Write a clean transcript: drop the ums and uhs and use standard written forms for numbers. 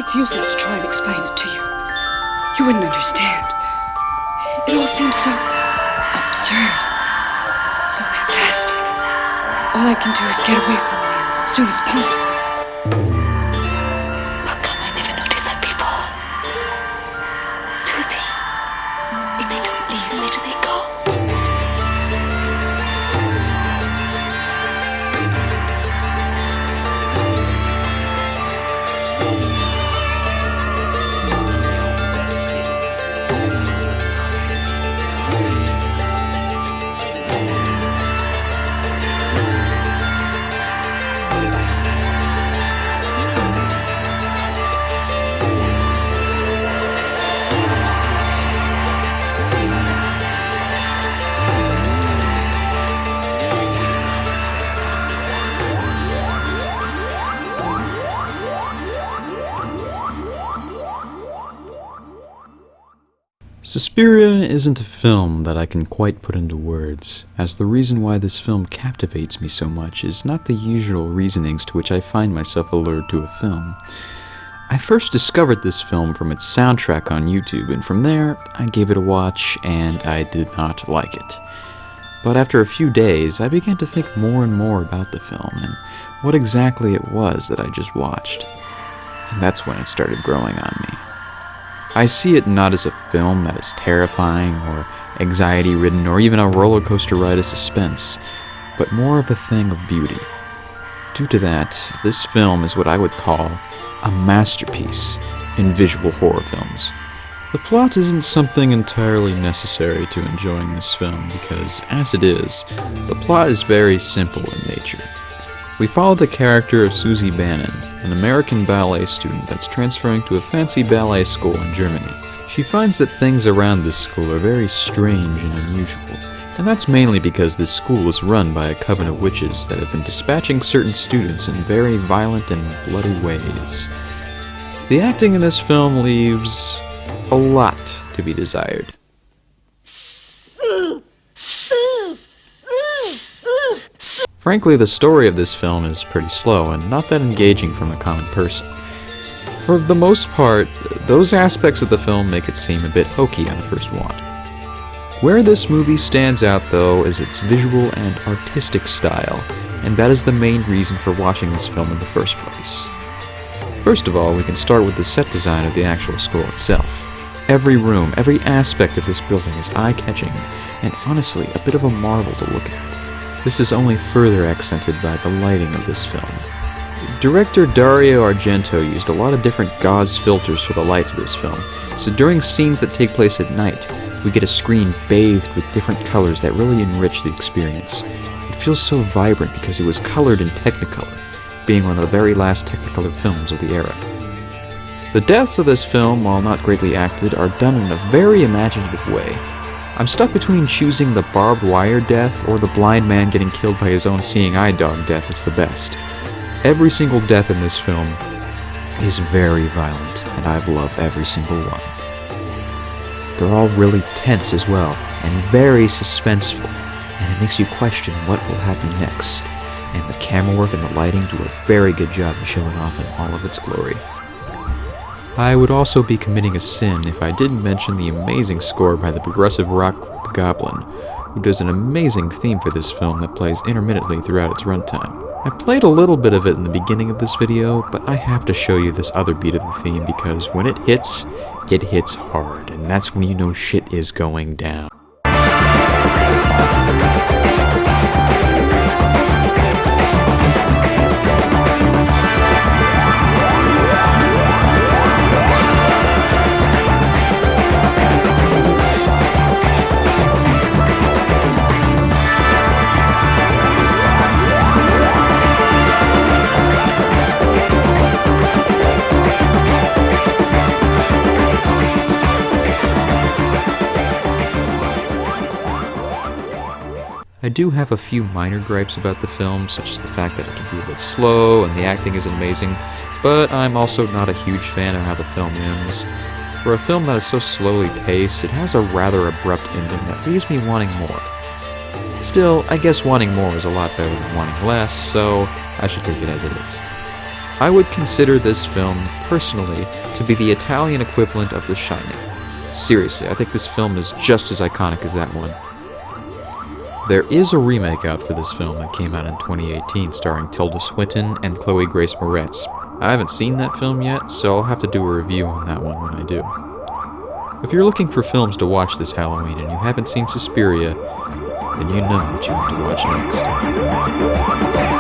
It's useless to try and explain it to you. You wouldn't understand. It all seems so absurd, so fantastic. All I can do is get away from here as soon as possible. How come I never noticed that before? Susie, if they don't leave, where do they go? Suspiria isn't a film that I can quite put into words, as the reason why this film captivates me so much is not the usual reasonings to which I find myself allured to a film. I first discovered this film from its soundtrack on YouTube, and from there, I gave it a watch, and I did not like it. But after a few days, I began to think more and more about the film, and what exactly it was that I just watched. And that's when it started growing on me. I see it not as a film that is terrifying or anxiety-ridden or even a roller coaster ride of suspense, but more of a thing of beauty. Due to that, this film is what I would call a masterpiece in visual horror films. The plot isn't something entirely necessary to enjoying this film because, as it is, the plot is very simple in nature. We follow the character of Susie Bannon, an American ballet student that's transferring to a fancy ballet school in Germany. She finds that things around this school are very strange and unusual, and that's mainly because this school is run by a coven of witches that have been dispatching certain students in very violent and bloody ways. The acting in this film leaves a lot to be desired. Frankly, the story of this film is pretty slow and not that engaging from a common person. For the most part, those aspects of the film make it seem a bit hokey on the first watch. Where this movie stands out, though, is its visual and artistic style, and that is the main reason for watching this film in the first place. First of all, we can start with the set design of the actual school itself. Every room, every aspect of this building is eye-catching, and honestly, a bit of a marvel to look at. This is only further accented by the lighting of this film. Director Dario Argento used a lot of different gauze filters for the lights of this film, so during scenes that take place at night, we get a screen bathed with different colors that really enrich the experience. It feels so vibrant because it was colored in Technicolor, being one of the very last Technicolor films of the era. The deaths of this film, while not greatly acted, are done in a very imaginative way. I'm stuck between choosing the barbed wire death or the blind man getting killed by his own seeing eye dog death as the best. Every single death in this film is very violent, and I've loved every single one. They're all really tense as well, and very suspenseful, and it makes you question what will happen next, and the camera work and the lighting do a very good job of showing off in all of its glory. I would also be committing a sin if I didn't mention the amazing score by the progressive rock group Goblin, who does an amazing theme for this film that plays intermittently throughout its runtime. I played a little bit of it in the beginning of this video, but I have to show you this other beat of the theme because when it hits hard, and that's when you know shit is going down. I do have a few minor gripes about the film, such as the fact that it can be a bit slow and the acting is amazing, but I'm also not a huge fan of how the film ends. For a film that is so slowly paced, it has a rather abrupt ending that leaves me wanting more. Still, I guess wanting more is a lot better than wanting less, so I should take it as it is. I would consider this film, personally, to be the Italian equivalent of The Shining. Seriously, I think this film is just as iconic as that one. There is a remake out for this film that came out in 2018 starring Tilda Swinton and Chloe Grace Moretz. I haven't seen that film yet, so I'll have to do a review on that one when I do. If you're looking for films to watch this Halloween and you haven't seen Suspiria, then you know what you have to watch next.